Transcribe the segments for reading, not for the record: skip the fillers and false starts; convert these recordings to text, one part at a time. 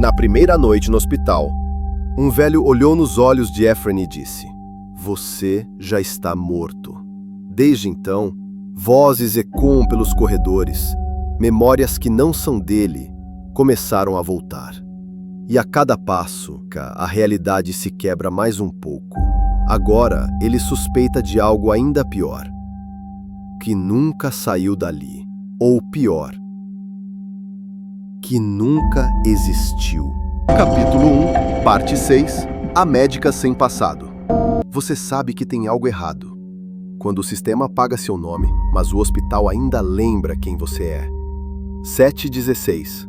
Na primeira noite no hospital, um velho olhou nos olhos de Ephraim e disse: "Você já está morto." Desde então, vozes ecoam pelos corredores, memórias que não são dele começaram a voltar. E a cada passo, a realidade se quebra mais um pouco. Agora, ele suspeita de algo ainda pior, que nunca saiu dali. Ou pior, que nunca existiu. Capítulo 1, parte 6, A Médica Sem Passado. Você sabe que tem algo errado quando o sistema apaga seu nome, mas o hospital ainda lembra quem você é. 7:16.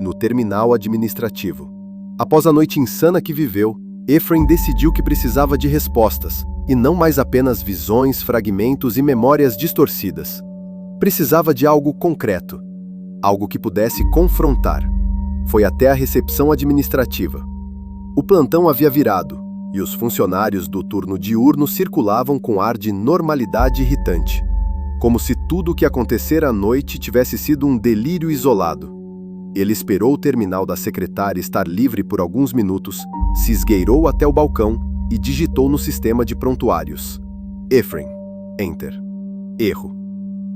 No terminal administrativo. Após a noite insana que viveu, Ephraim decidiu que precisava de respostas, e não mais apenas visões, fragmentos e memórias distorcidas. Precisava de algo concreto, algo que pudesse confrontar. Foi até a recepção administrativa. O plantão havia virado, e os funcionários do turno diurno circulavam com ar de normalidade irritante, como se tudo o que acontecera à noite tivesse sido um delírio isolado. Ele esperou o terminal da secretária estar livre por alguns minutos, se esgueirou até o balcão e digitou no sistema de prontuários: Ephraim. Enter. Erro.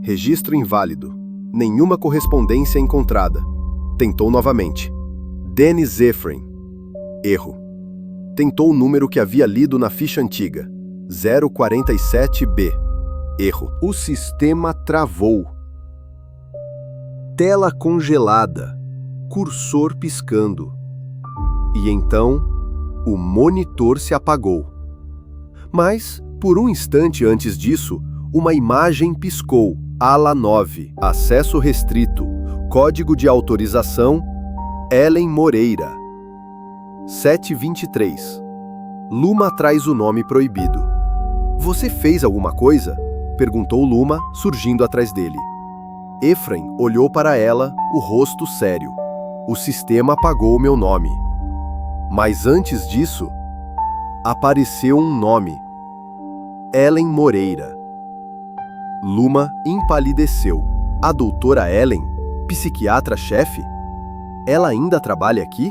Registro inválido. Nenhuma correspondência encontrada. Tentou novamente. Dennis Ephraim. Erro. Tentou o número que havia lido na ficha antiga. 047B. Erro. O sistema travou. Tela congelada. Cursor piscando. E então, o monitor se apagou. Mas, por um instante antes disso, uma imagem piscou. Ala 9. Acesso restrito. Código de autorização. Ellen Moreira. 7:23. Luma traz o nome proibido. Você fez alguma coisa? Perguntou Luma, surgindo atrás dele. Ephraim olhou para ela, o rosto sério. O sistema apagou meu nome. Mas antes disso, apareceu um nome. Ellen Moreira. Luma empalideceu. A doutora Ellen? Psiquiatra-chefe? Ela ainda trabalha aqui?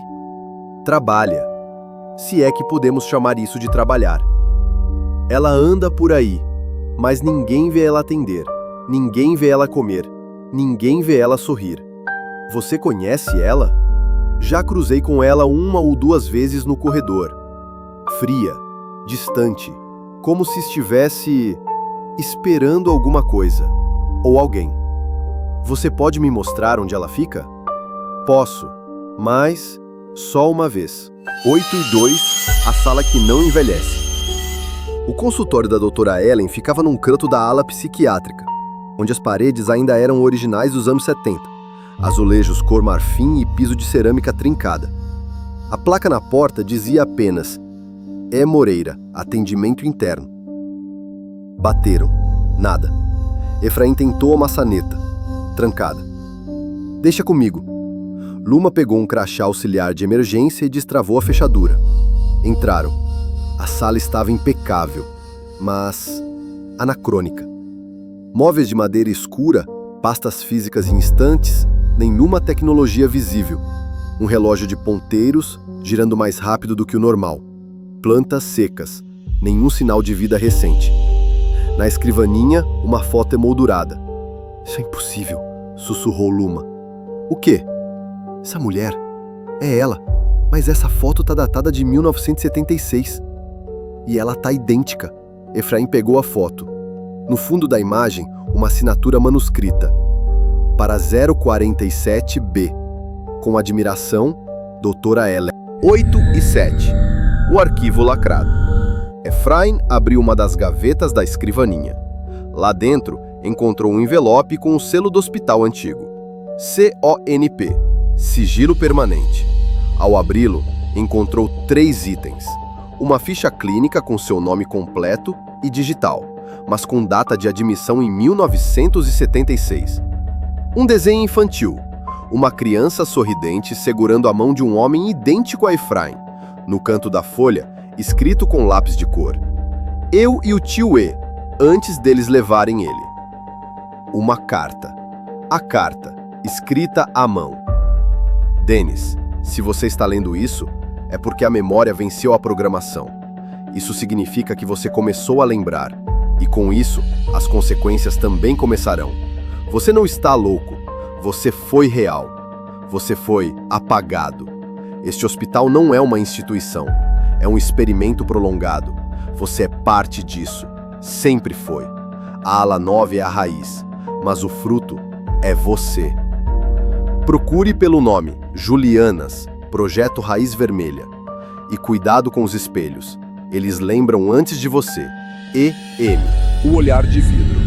Trabalha. Se é que podemos chamar isso de trabalhar. Ela anda por aí, mas ninguém vê ela atender. Ninguém vê ela comer. Ninguém vê ela sorrir. Você conhece ela? Já cruzei com ela 1 ou 2 vezes no corredor. Fria, distante, como se estivesse esperando alguma coisa, ou alguém. Você pode me mostrar onde ela fica? Posso, mas só uma vez. 8:02, a sala que não envelhece. O consultório da doutora Ellen ficava num canto da ala psiquiátrica, onde as paredes ainda eram originais dos anos 70, azulejos cor marfim e piso de cerâmica trincada. A placa na porta dizia apenas: E. Moreira, atendimento interno. Bateram. Nada. Ephraim tentou a maçaneta. Trancada. Deixa comigo. Luma pegou um crachá auxiliar de emergência e destravou a fechadura. Entraram. A sala estava impecável, mas anacrônica. Móveis de madeira escura, pastas físicas instantes, nenhuma tecnologia visível. Um relógio de ponteiros, girando mais rápido do que o normal. Plantas secas, nenhum sinal de vida recente. Na escrivaninha, uma foto emoldurada. Isso é impossível, sussurrou Luma. O quê? Essa mulher? É ela, mas essa foto tá datada de 1976. E ela tá idêntica. Ephraim pegou a foto. No fundo da imagem, uma assinatura manuscrita. Para 047B. Com admiração, doutora Ellen. 8:07. O arquivo lacrado. Ephraim abriu uma das gavetas da escrivaninha. Lá dentro, encontrou um envelope com o selo do hospital antigo. CONP. Sigilo permanente. Ao abri-lo, encontrou 3 itens. Uma ficha clínica com seu nome completo e digital, mas com data de admissão em 1976. Um desenho infantil. Uma criança sorridente segurando a mão de um homem idêntico a Ephraim. No canto da folha, escrito com lápis de cor: Eu e o tio E, antes deles levarem ele. Uma carta. A carta, escrita à mão. Dennis, Se você está lendo isso, é porque a memória venceu a programação. Isso significa que você começou a lembrar, e com isso, as consequências também começarão. Você não está louco, você foi real. Você foi apagado. Este hospital não é uma instituição, é um experimento prolongado. Você é parte disso, sempre foi. A ala 9 é a raiz, mas o fruto é você. Procure pelo nome, Julianas, Projeto Raiz Vermelha. E cuidado com os espelhos, eles lembram antes de você. E.M. O olhar de vidro.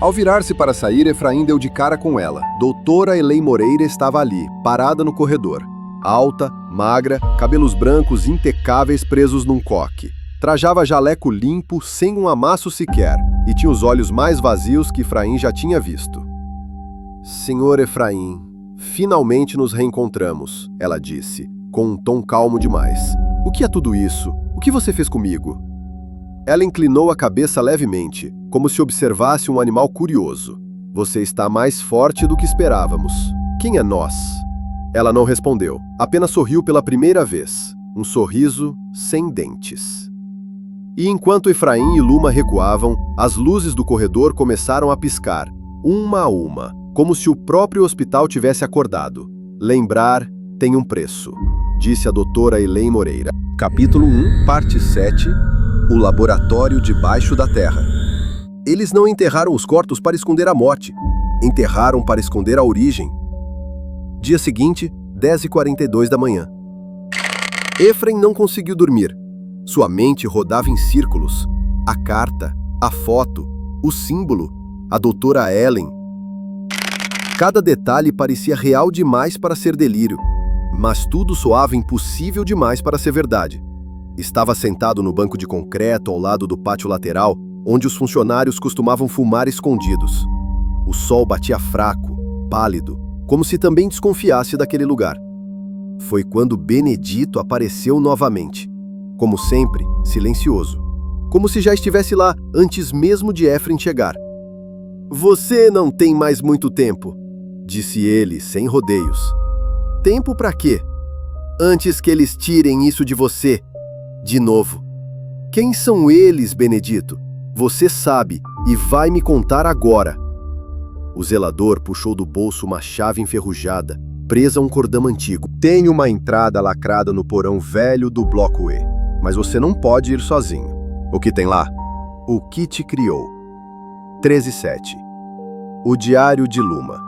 Ao virar-se para sair, Efraim deu de cara com ela. Doutora Elaine Moreira estava ali, parada no corredor. Alta, magra, cabelos brancos impecáveis presos num coque. Trajava jaleco limpo, sem um amasso sequer, e tinha os olhos mais vazios que Efraim já tinha visto. Senhor Efraim, finalmente nos reencontramos, ela disse, com um tom calmo demais. O que é tudo isso? O que você fez comigo? Ela inclinou a cabeça levemente, como se observasse um animal curioso. Você está mais forte do que esperávamos. Quem é nós? Ela não respondeu, apenas sorriu pela primeira vez. Um sorriso sem dentes. E enquanto Efraim e Luma recuavam, as luzes do corredor começaram a piscar, uma a uma, como se o próprio hospital tivesse acordado. Lembrar tem um preço, disse a doutora Elaine Moreira. Capítulo 1, parte 7. O laboratório debaixo da terra. Eles não enterraram os corpos para esconder a morte. Enterraram para esconder a origem. Dia seguinte, 10h42 da manhã. Efraim não conseguiu dormir. Sua mente rodava em círculos. A carta, a foto, o símbolo, a doutora Ellen. Cada detalhe parecia real demais para ser delírio, mas tudo soava impossível demais para ser verdade. Estava sentado no banco de concreto ao lado do pátio lateral, onde os funcionários costumavam fumar escondidos. O sol batia fraco, pálido, como se também desconfiasse daquele lugar. Foi quando Benedito apareceu novamente. Como sempre, silencioso. Como se já estivesse lá antes mesmo de Efraim chegar. Você não tem mais muito tempo, disse ele, sem rodeios. Tempo para quê? Antes que eles tirem isso de você. De novo. Quem são eles, Benedito? Você sabe e vai me contar agora. O zelador puxou do bolso uma chave enferrujada, presa a um cordão antigo. Tem uma entrada lacrada no porão velho do Bloco E, mas você não pode ir sozinho. O que tem lá? O que te criou. 13/7. O diário de Luma.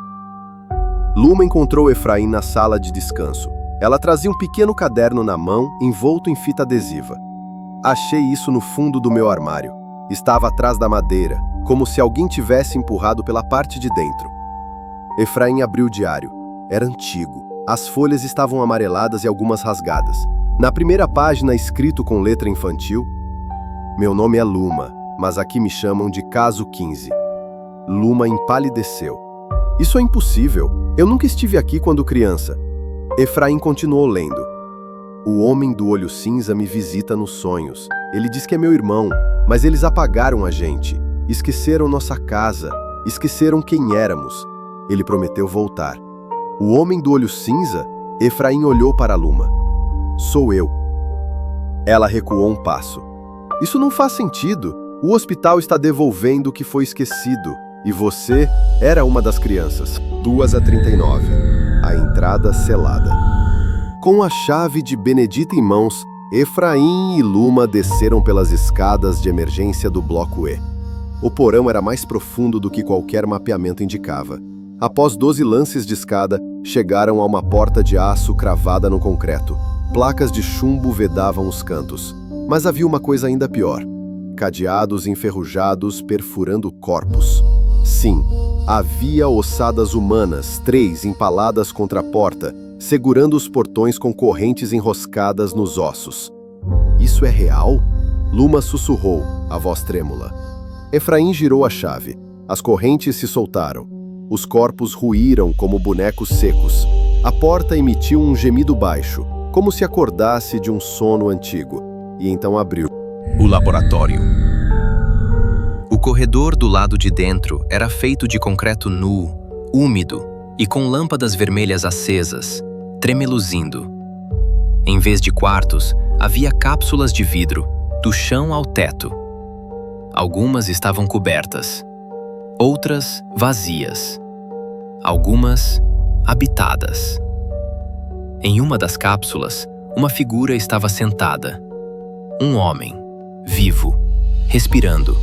Luma encontrou Efraim na sala de descanso. Ela trazia um pequeno caderno na mão, envolto em fita adesiva. Achei isso no fundo do meu armário. Estava atrás da madeira, como se alguém tivesse empurrado pela parte de dentro. Efraim abriu o diário. Era antigo. As folhas estavam amareladas e algumas rasgadas. Na primeira página, escrito com letra infantil: Meu nome é Luma, mas aqui me chamam de Caso 15. Luma empalideceu. Isso é impossível. Eu nunca estive aqui quando criança. Efraim continuou lendo. O homem do olho cinza me visita nos sonhos. Ele diz que é meu irmão, mas eles apagaram a gente. Esqueceram nossa casa. Esqueceram quem éramos. Ele prometeu voltar. O homem do olho cinza? Efraim olhou para Luma. Sou eu. Ela recuou um passo. Isso não faz sentido. O hospital está devolvendo o que foi esquecido. E você era uma das crianças. 2h39. A entrada selada. Com a chave de Benedito em mãos, Efraim e Luma desceram pelas escadas de emergência do Bloco E. O porão era mais profundo do que qualquer mapeamento indicava. Após 12 lances de escada, chegaram a uma porta de aço cravada no concreto. Placas de chumbo vedavam os cantos. Mas havia uma coisa ainda pior. Cadeados enferrujados perfurando corpos. Sim, havia ossadas humanas, 3 empaladas contra a porta, segurando os portões com correntes enroscadas nos ossos. Isso é real? Luma sussurrou, a voz trêmula. Efraim girou a chave. As correntes se soltaram. Os corpos ruíram como bonecos secos. A porta emitiu um gemido baixo, como se acordasse de um sono antigo, e então abriu. O laboratório. O corredor do lado de dentro era feito de concreto nu, úmido e com lâmpadas vermelhas acesas. tremeluzindo. Em vez de quartos, havia cápsulas de vidro, do chão ao teto. Algumas estavam cobertas, outras vazias, algumas habitadas. Em uma das cápsulas, uma figura estava sentada. Um homem, vivo, respirando,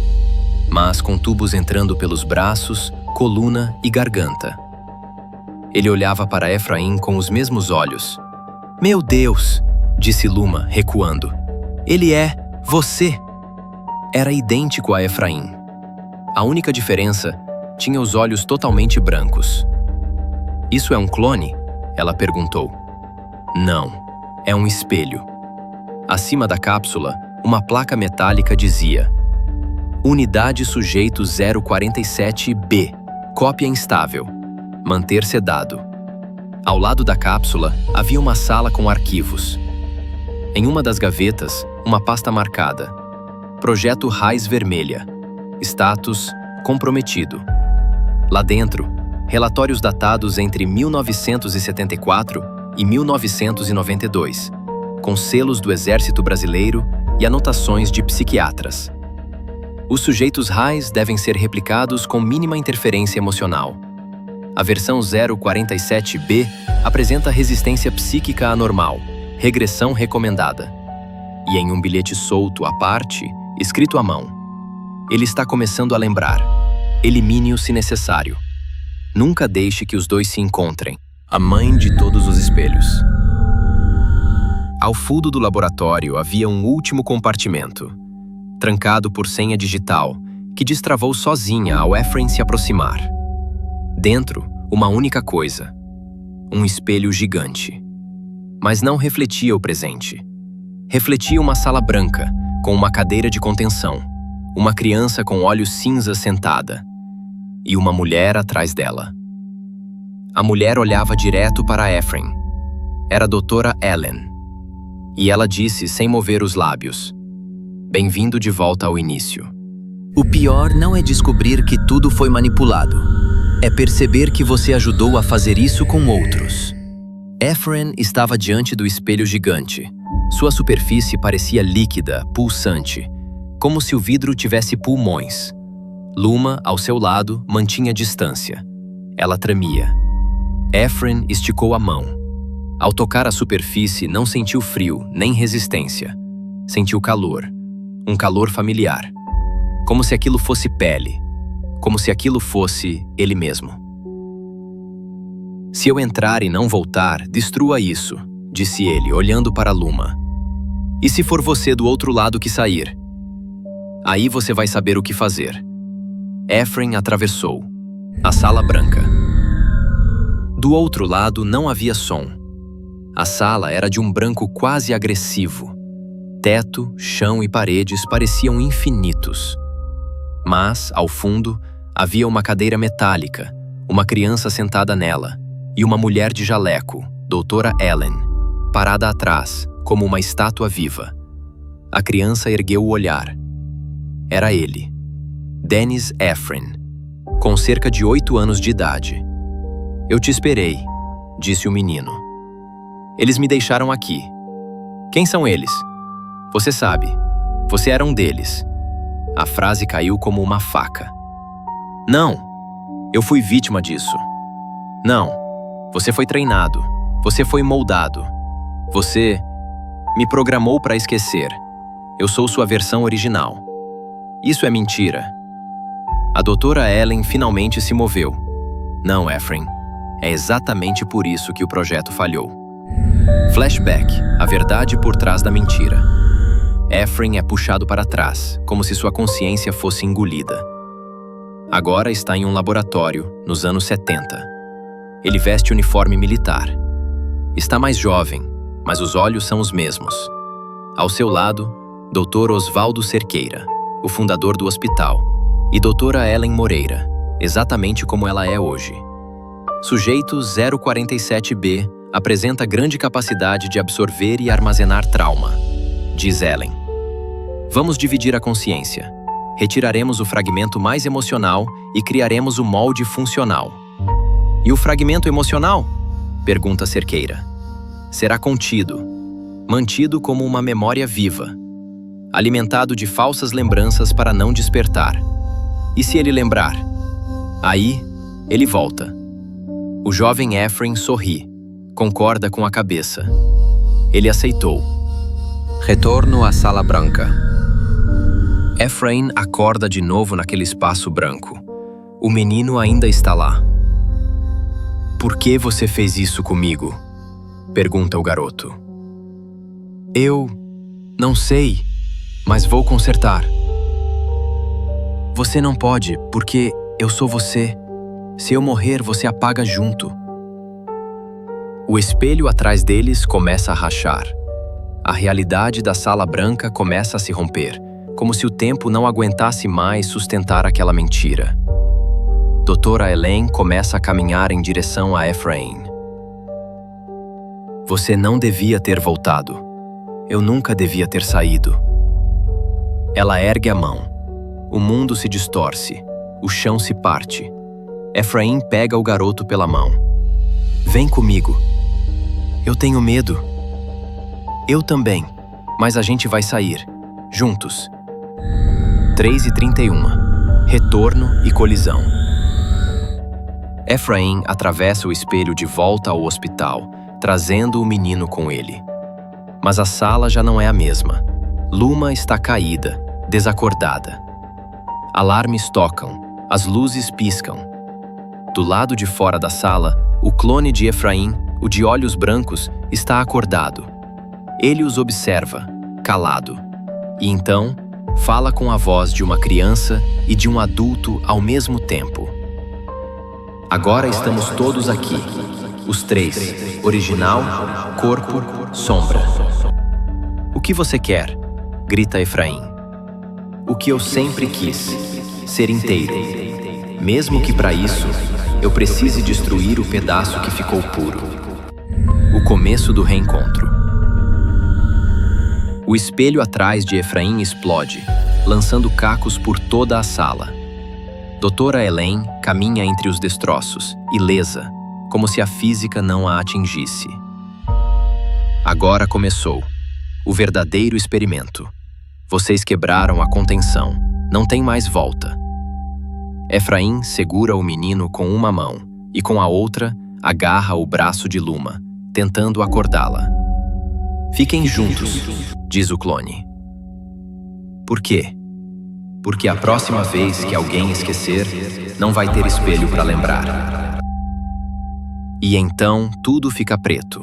mas com tubos entrando pelos braços, coluna e garganta. Ele olhava para Efraim com os mesmos olhos. "Meu Deus!" disse Luma, recuando. "Ele é você!" Era idêntico a Efraim. A única diferença, tinha os olhos totalmente brancos. "Isso é um clone?" ela perguntou. "Não, é um espelho." Acima da cápsula, uma placa metálica dizia: Unidade Sujeito 047B, cópia instável, manter sedado. Ao lado da cápsula, havia uma sala com arquivos. Em uma das gavetas, uma pasta marcada. Projeto Raiz Vermelha. Status comprometido. Lá dentro, relatórios datados entre 1974 e 1992, com selos do Exército Brasileiro e anotações de psiquiatras. Os sujeitos Raiz devem ser replicados com mínima interferência emocional. A versão 047B apresenta resistência psíquica anormal, regressão recomendada. E em um bilhete solto à parte, escrito à mão: ele está começando a lembrar. Elimine-o se necessário. Nunca deixe que os dois se encontrem. A mãe de todos os espelhos. Ao fundo do laboratório havia um último compartimento, trancado por senha digital, que destravou sozinha ao Efraim se aproximar. Dentro, uma única coisa: um espelho gigante. Mas não refletia o presente. Refletia uma sala branca, com uma cadeira de contenção, uma criança com olhos cinzas sentada, e uma mulher atrás dela. A mulher olhava direto para Efraim. Era a doutora Ellen. E ela disse sem mover os lábios: "Bem-vindo de volta ao início." O pior não é descobrir que tudo foi manipulado. É perceber que você ajudou a fazer isso com outros. Efraim estava diante do espelho gigante. Sua superfície parecia líquida, pulsante, como se o vidro tivesse pulmões. Luma, ao seu lado, mantinha distância. Ela tremia. Efraim esticou a mão. Ao tocar a superfície, não sentiu frio, nem resistência. Sentiu calor. Um calor familiar. Como se aquilo fosse pele. Como se aquilo fosse ele mesmo. "Se eu entrar e não voltar, destrua isso", disse ele, olhando para Luma. "E se for você do outro lado que sair? Aí você vai saber o que fazer." Efraim atravessou a sala branca. Do outro lado não havia som. A sala era de um branco quase agressivo. Teto, chão e paredes pareciam infinitos. Mas, ao fundo, havia uma cadeira metálica, uma criança sentada nela, e uma mulher de jaleco, doutora Ellen, parada atrás, como uma estátua viva. A criança ergueu o olhar. Era ele, Dennis Efraim, com cerca de 8 anos de idade. "Eu te esperei", disse o menino. "Eles me deixaram aqui." "Quem são eles?" "Você sabe. Você era um deles." A frase caiu como uma faca. "Não, eu fui vítima disso." "Não, você foi treinado. Você foi moldado. Você me programou para esquecer. Eu sou sua versão original." "Isso é mentira." A doutora Ellen finalmente se moveu. "Não, Efraim. É exatamente por isso que o projeto falhou." Flashback, a verdade por trás da mentira. Efraim é puxado para trás, como se sua consciência fosse engolida. Agora está em um laboratório, nos anos 70. Ele veste uniforme militar. Está mais jovem, mas os olhos são os mesmos. Ao seu lado, Dr. Osvaldo Cerqueira, o fundador do hospital, e doutora Ellen Moreira, exatamente como ela é hoje. Sujeito 047B apresenta grande capacidade de absorver e armazenar trauma, diz Ellen. Vamos dividir a consciência. Retiraremos o fragmento mais emocional e criaremos o molde funcional. E o fragmento emocional? Pergunta Cerqueira. será contido, mantido como uma memória viva, alimentado de falsas lembranças para não despertar. E se ele lembrar? Aí, ele volta. O jovem Ephraim sorri, concorda com a cabeça. Ele aceitou. Retorno à Sala Branca. Ephraim acorda de novo naquele espaço branco. O menino ainda está lá. Por que você fez isso comigo? Pergunta o garoto. Eu não sei, mas vou consertar. Você não pode, porque eu sou você. Se eu morrer, você apaga junto. O espelho atrás deles começa a rachar. A realidade da Sala Branca começa a se romper, como se o tempo não aguentasse mais sustentar aquela mentira. Doutora Elaine começa a caminhar em direção a Ephraim. Você não devia ter voltado. Eu nunca devia ter saído. Ela ergue a mão. O mundo se distorce. O chão se parte. Ephraim pega o garoto pela mão. Vem comigo. Eu tenho medo. Eu também. Mas a gente vai sair. Juntos. 3h31. Retorno e colisão. Ephraim atravessa o espelho de volta ao hospital, trazendo o menino com ele. Mas a sala já não é a mesma. Luma está caída, desacordada. Alarmes tocam, as luzes piscam. Do lado de fora da sala, o clone de Ephraim, o de olhos brancos, está acordado. Ele os observa, calado. E então, fala com a voz de uma criança e de um adulto ao mesmo tempo. Agora estamos todos aqui, os três, original, corpo, sombra. O que você quer? Grita Ephraim. O que eu sempre quis, ser inteiro. Mesmo que para isso, eu precise destruir o pedaço que ficou puro. O começo do reencontro. O espelho atrás de Ephraim explode, lançando cacos por toda a sala. Doutora Elaine caminha entre os destroços, ilesa, como se a física não a atingisse. Agora começou. O verdadeiro experimento. Vocês quebraram a contenção. Não tem mais volta. Ephraim segura o menino com uma mão e com a outra agarra o braço de Luma, tentando acordá-la. Fiquem juntos, diz o clone. Por quê? Porque a próxima vez que alguém esquecer, não vai ter espelho para lembrar. E então tudo fica preto.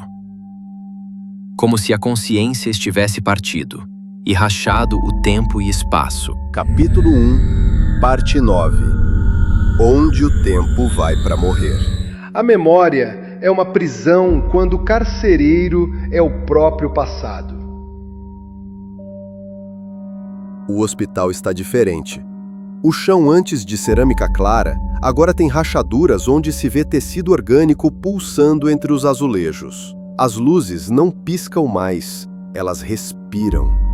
Como se a consciência estivesse partido e rachado o tempo e espaço. Capítulo 1, parte 9. Onde o tempo vai para morrer. A memória é uma prisão quando o carcereiro é o próprio passado. O hospital está diferente. O chão antes de cerâmica clara agora tem rachaduras onde se vê tecido orgânico pulsando entre os azulejos. As luzes não piscam mais, elas respiram.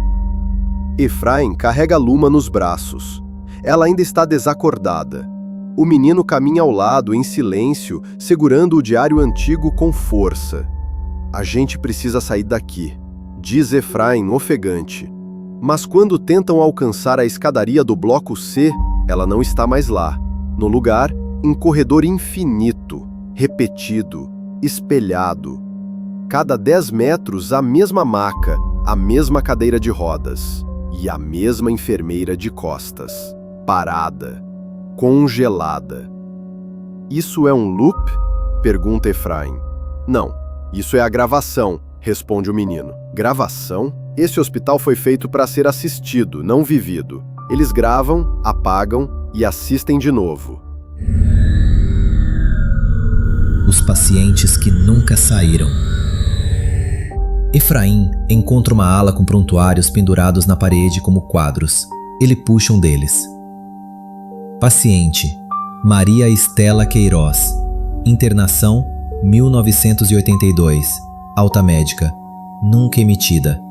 Ephraim carrega Luma nos braços. Ela ainda está desacordada. O menino caminha ao lado em silêncio, segurando o diário antigo com força. A gente precisa sair daqui, diz Ephraim ofegante. Mas quando tentam alcançar a escadaria do bloco C, ela não está mais lá. No lugar, um corredor infinito, repetido, espelhado. Cada 10 metros, a mesma maca, a mesma cadeira de rodas e a mesma enfermeira de costas, parada, congelada. Isso é um loop? Pergunta Ephraim. Não, isso é a gravação, responde o menino. Gravação? Esse hospital foi feito para ser assistido, não vivido. Eles gravam, apagam e assistem de novo. Os pacientes que nunca saíram. Ephraim encontra uma ala com prontuários pendurados na parede como quadros. Ele puxa um deles. Paciente: Maria Estela Queiroz. Internação: 1982. Alta médica. Nunca emitida.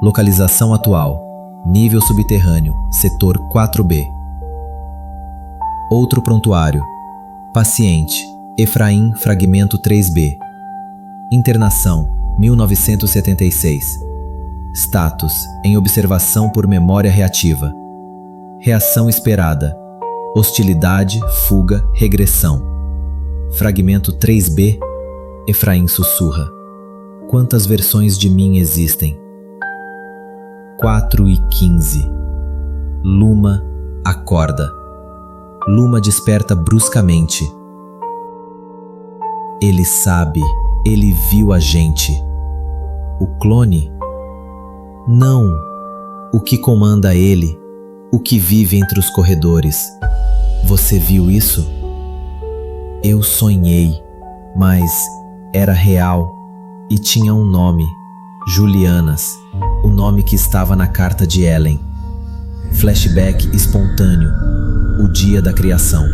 Localização atual: nível subterrâneo, setor 4B. Outro prontuário. Paciente: Ephraim, fragmento 3B. Internação: 1976. Status: em observação por memória reativa. Reação esperada: hostilidade, fuga, regressão. Fragmento 3B. Efraim sussurra: quantas versões de mim existem? 4:15. Luma acorda. Luma desperta bruscamente. Ele sabe, ele viu a gente. O clone? Não. O que comanda ele, o que vive entre os corredores. Você viu isso? Eu sonhei, mas era real e tinha um nome: Julianas, o nome que estava na carta de Ellen. Flashback espontâneo, o dia da criação.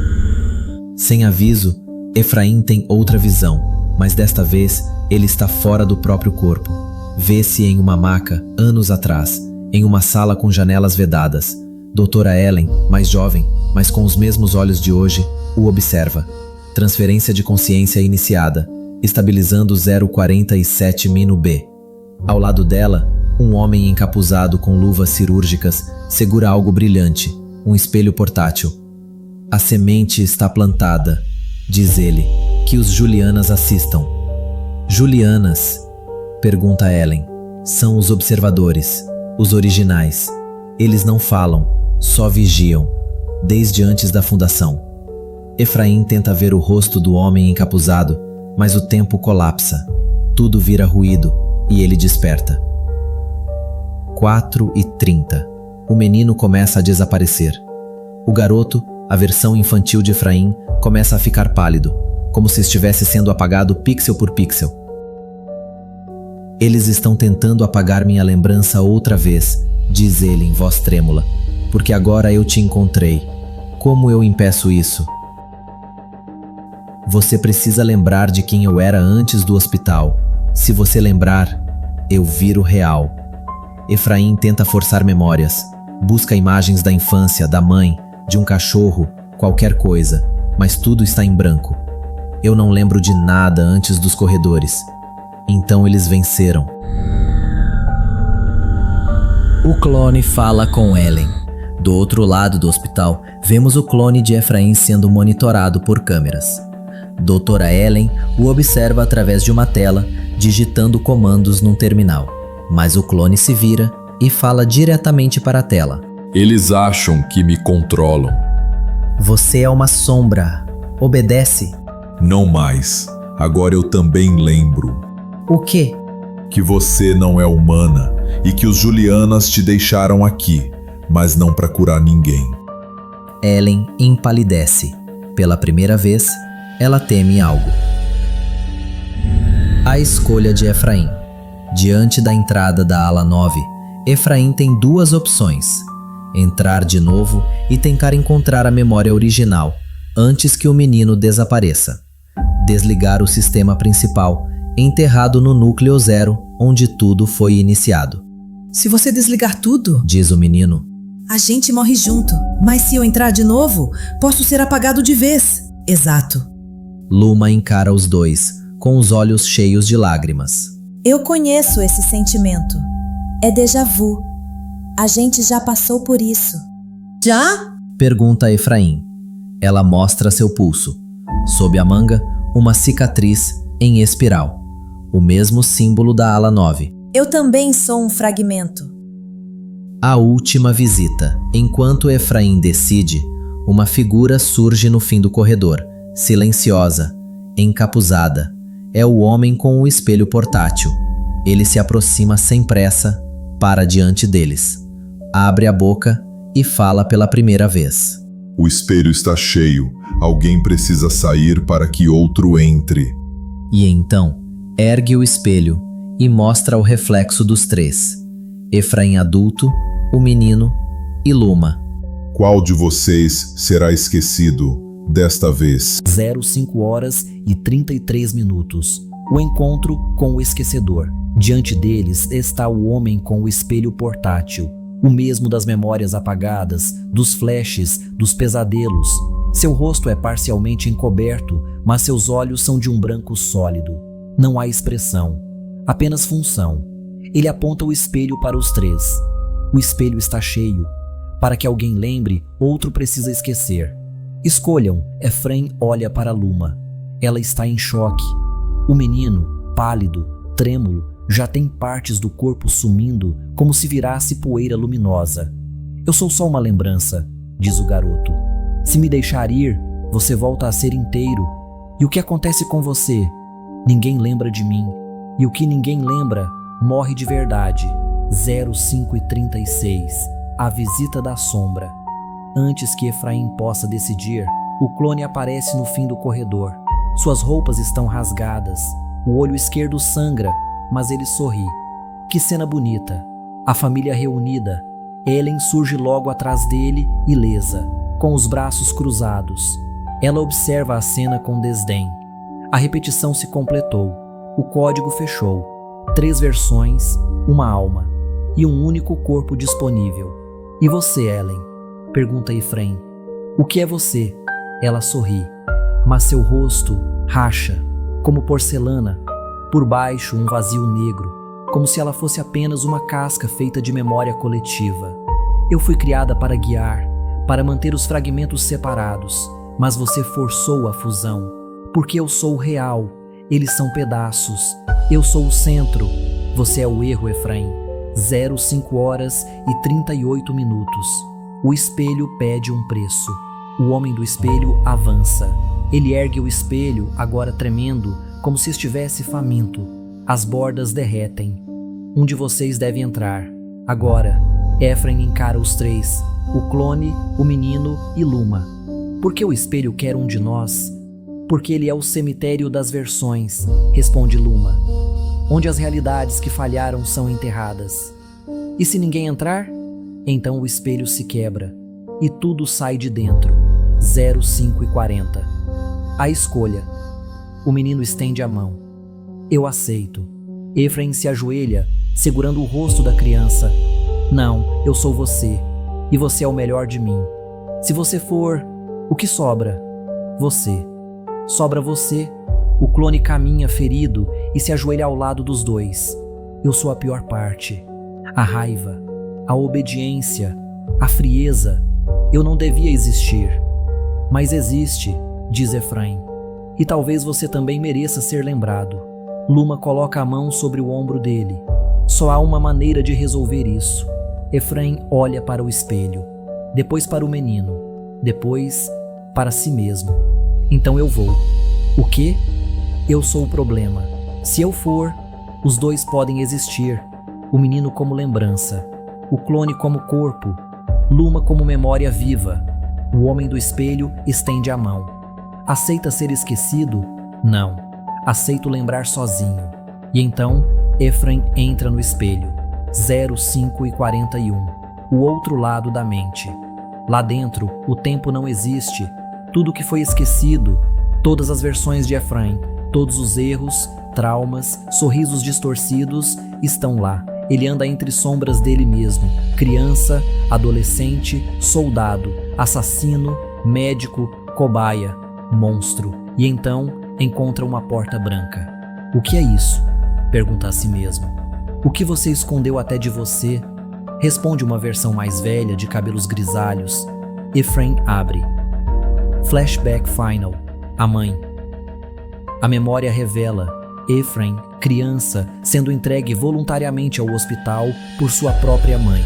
Sem aviso, Efraim tem outra visão, mas desta vez ele está fora do próprio corpo. Vê-se em uma maca, anos atrás, em uma sala com janelas vedadas. Doutora Ellen, mais jovem, mas com os mesmos olhos de hoje, o observa. Transferência de consciência iniciada, estabilizando 047-B. Ao lado dela, um homem encapuzado com luvas cirúrgicas segura algo brilhante, um espelho portátil. A semente está plantada, diz ele, que os Julianas assistam. Julianas? Pergunta Ellen. São os observadores, os originais. Eles não falam, só vigiam, desde antes da fundação. Efraim tenta ver o rosto do homem encapuzado, mas o tempo colapsa. Tudo vira ruído e ele desperta. 4:30. O menino começa a desaparecer. O garoto, a versão infantil de Efraim, começa a ficar pálido, como se estivesse sendo apagado pixel por pixel. Eles estão tentando apagar minha lembrança outra vez, diz ele em voz trêmula, porque agora eu te encontrei. Como eu impeço isso? Você precisa lembrar de quem eu era antes do hospital. Se você lembrar, eu viro real. Efraim tenta forçar memórias. Busca imagens da infância, da mãe, de um cachorro, qualquer coisa, mas tudo está em branco. Eu não lembro de nada antes dos corredores. Então eles venceram. O clone fala com Ellen. Do outro lado do hospital, vemos o clone de Efraim sendo monitorado por câmeras. Doutora Ellen o observa através de uma tela, digitando comandos num terminal. Mas o clone se vira e fala diretamente para a tela. Eles acham que me controlam. Você é uma sombra. Obedece. Não mais. Agora eu também lembro. O quê? Que você não é humana e que os Julianas te deixaram aqui, mas não para curar ninguém. Ellen empalidece. Pela primeira vez, ela teme algo. A escolha de Efraim. Diante da entrada da ala 9, Efraim tem duas opções: entrar de novo e tentar encontrar a memória original antes que o menino desapareça. Desligar o sistema principal, enterrado no núcleo 0, onde tudo foi iniciado. Se você desligar tudo, diz o menino, a gente morre junto. Mas se eu entrar de novo, posso ser apagado de vez. Exato. Luma encara os dois, com os olhos cheios de lágrimas. Eu conheço esse sentimento. É déjà vu. A gente já passou por isso. Já? Pergunta Efraim. Ela mostra seu pulso. Sob a manga, uma cicatriz em espiral. O mesmo símbolo da ala 9. Eu também sou um fragmento. A última visita. Enquanto Efraim decide, uma figura surge no fim do corredor, silenciosa, encapuzada. É o homem com o espelho portátil. Ele se aproxima sem pressa, para diante deles. Abre a boca e fala pela primeira vez. O espelho está cheio. Alguém precisa sair para que outro entre. E então, ergue o espelho e mostra o reflexo dos três. Efraim adulto, o menino e Luma. Qual de vocês será esquecido desta vez? 05:33. O encontro com o esquecedor. Diante deles está o homem com o espelho portátil, o mesmo das memórias apagadas, dos flashes, dos pesadelos. Seu rosto é parcialmente encoberto, mas seus olhos são de um branco sólido. Não há expressão. Apenas função. Ele aponta o espelho para os três. O espelho está cheio. Para que alguém lembre, outro precisa esquecer. Escolham. Efraim olha para Luma. Ela está em choque. O menino, pálido, trêmulo, já tem partes do corpo sumindo como se virasse poeira luminosa. Eu sou só uma lembrança, diz o garoto. Se me deixar ir, você volta a ser inteiro. E o que acontece com você? Ninguém lembra de mim. E o que ninguém lembra, morre de verdade. 05:36. A visita da sombra. Antes que Efraim possa decidir, o clone aparece no fim do corredor. Suas roupas estão rasgadas. O olho esquerdo sangra, mas ele sorri. Que cena bonita. A família reunida. Ellen surge logo atrás dele, ilesa, com os braços cruzados. Ela observa a cena com desdém. A repetição se completou. O código fechou. 3 versões, uma alma e um único corpo disponível. E você, Ellen? Pergunta Efraim. O que é você? Ela sorri, mas seu rosto racha, como porcelana. Por baixo, um vazio negro, como se ela fosse apenas uma casca feita de memória coletiva. Eu fui criada para guiar, para manter os fragmentos separados, mas você forçou a fusão. Porque eu sou o real, eles são pedaços. Eu sou o centro, você é o erro, Efraim. 05:38. O espelho pede um preço. O homem do espelho avança. Ele ergue o espelho, agora tremendo, como se estivesse faminto. As bordas derretem. Um de vocês deve entrar. Agora, Efraim encara os 3, o clone, o menino e Luma. Por que o espelho quer um de nós? Porque ele é o cemitério das versões, responde Luma, onde as realidades que falharam são enterradas. E se ninguém entrar? Então o espelho se quebra e tudo sai de dentro. 05:40. A escolha. O menino estende a mão. Eu aceito. Efraim se ajoelha, segurando o rosto da criança. Não, eu sou você, e você é o melhor de mim. Se você for, o que sobra? Você. Sobra você. O clone caminha ferido e se ajoelha ao lado dos dois. Eu sou a pior parte. A raiva, a obediência, a frieza. Eu não devia existir. Mas existe, diz Efraim. E talvez você também mereça ser lembrado. Luma coloca a mão sobre o ombro dele. Só há uma maneira de resolver isso. Efraim olha para o espelho, depois para o menino, depois para si mesmo. Então eu vou. O quê? Eu sou o problema. Se eu for, os dois podem existir. O menino como lembrança, o clone como corpo, Luma como memória viva. O homem do espelho estende a mão. Aceita ser esquecido? Não. Aceito lembrar sozinho. E então, Efraim entra no espelho. 05:41. O outro lado da mente. Lá dentro, o tempo não existe. Tudo que foi esquecido, todas as versões de Efraim, todos os erros, traumas, sorrisos distorcidos estão lá. Ele anda entre sombras dele mesmo. Criança, adolescente, soldado, assassino, médico, cobaia, monstro. E então encontra uma porta branca. O que é isso? Pergunta a si mesmo. O que você escondeu até de você? Responde uma versão mais velha de cabelos grisalhos. Efraim abre. Flashback final. A mãe. A memória revela Efraim, criança, sendo entregue voluntariamente ao hospital por sua própria mãe.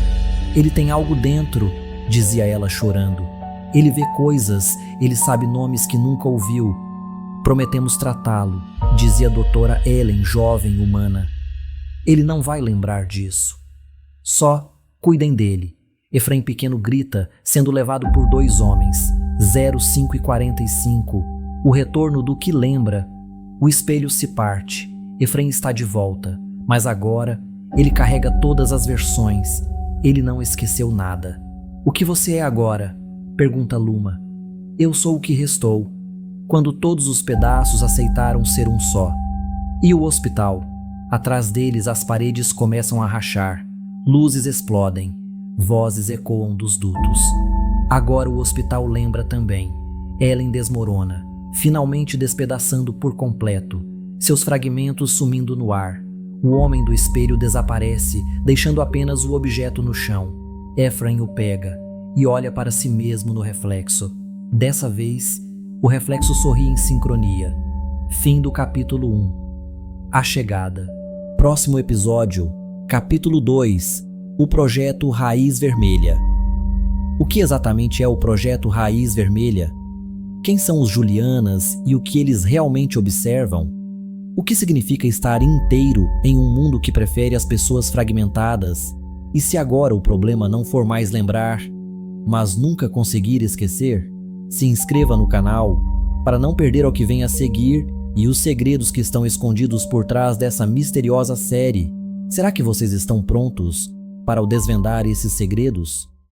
Ele tem algo dentro, dizia ela chorando. Ele vê coisas, ele sabe nomes que nunca ouviu. Prometemos tratá-lo, dizia a doutora Ellen, jovem humana. Ele não vai lembrar disso. Só cuidem dele. Efraim pequeno grita, sendo levado por 2 homens. 05:45. O retorno do que lembra. O espelho se parte. Efraim está de volta. Mas agora, ele carrega todas as versões. Ele não esqueceu nada. O que você é agora? Pergunta Luma. Eu sou o que restou. Quando todos os pedaços aceitaram ser um só. E o hospital? Atrás deles as paredes começam a rachar. Luzes explodem. Vozes ecoam dos dutos. Agora o hospital lembra também. Ellen desmorona, finalmente despedaçando por completo, seus fragmentos sumindo no ar. O homem do espelho desaparece, deixando apenas o objeto no chão. Ephraim o pega e olha para si mesmo no reflexo. Dessa vez, o reflexo sorri em sincronia. Fim do capítulo 1. A chegada. Próximo episódio, capítulo 2. O projeto Raiz Vermelha. O que exatamente é o projeto Raiz Vermelha? Quem são os Julianas e o que eles realmente observam? O que significa estar inteiro em um mundo que prefere as pessoas fragmentadas? E se agora o problema não for mais lembrar, mas nunca conseguir esquecer? Se inscreva no canal para não perder o que vem a seguir e os segredos que estão escondidos por trás dessa misteriosa série. Será que vocês estão prontos para o desvendar esses segredos?